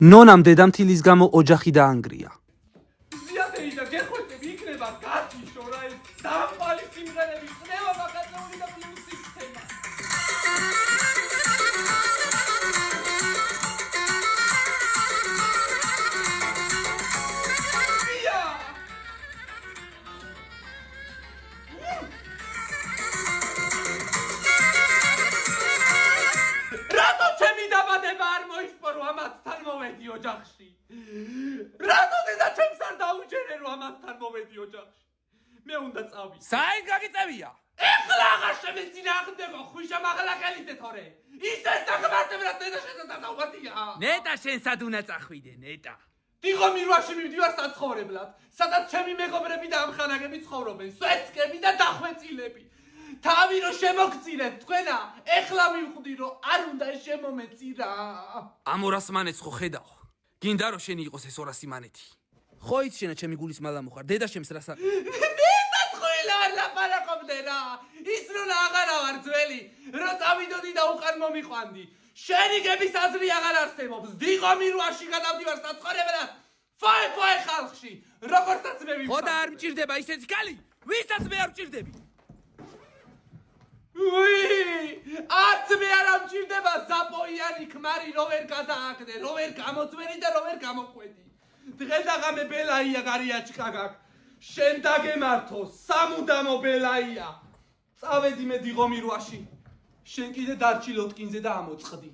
ნონამ დედამთილის გამო ოჯახი დაანგრია. ზიადეი და გეხვეწები იქნება გათიშო რა ეს დამპალი სიმღერები ხდება მაგაზეული და პლუს სისტემა. რატო ჩემი დაბადება არ მოისპო რომ ამათთან მოვედი ოჯახში? რატო დედა ჩემს არ დაუჯერე რომ ამათთან მოვედი ოჯახში? მე უნდა წავიდე. საით გაგიწევია? ეხლა აღარ შემეწინააღმდეგო ხვიშა მაღლაკელიდე თორე. ისეს დაგმარტებ რა დედა შესაძლოა დავმარტია. ნეტა შენსად უნდა წახვიდე, ნეტა. დიღო მირვაში მივდივარ საცხოვრებლად, სადაც ჩემი მეგობრები და ამხანაგები ცხოვრობენ, სვეცკები და დახვეწილები. თავი რო შემოგწირეთ თქვენა, ეხლა მივხვდი რომ არ უნდა შემომეწირა. ამ 200 მანეთს ხო ხედავ? გინდა რომ შენი იყოს ეს 200 მანეთი. ხო იცი შენა ჩემი გულის მალამო ხარ, დედა შემს რას არ ყველა არ ლაპარაკობდე რა. ის რომ აღარა ვარ ძველი, რო წავიდოდი და უკან მომიყვანდი. შენი გების აზრი აღარ არსებობს. დიღო მირვაში გადავდივარ საცხოვრებლად. ფაი ხალხში, როგორცაც მე ვიმხარ. ხო და არ მჭირდება ისეთი კალი? ვისაც მე არ მჭირდები? არც მე არ ამჭირდება ზაპოიანი ქმარი რო ვერ გადააგდე, რო ვერ გამოწვერი და რო ვერ გამოყვედი. დღედაღამე ბელაია გარიაჩკა გაკ. შენ დაგემართო, სამუდამო ბელაია. წავედი მე დიღო მირვაში. შენ კიდე დარჩი ლოტკინზე და ამოწყდი.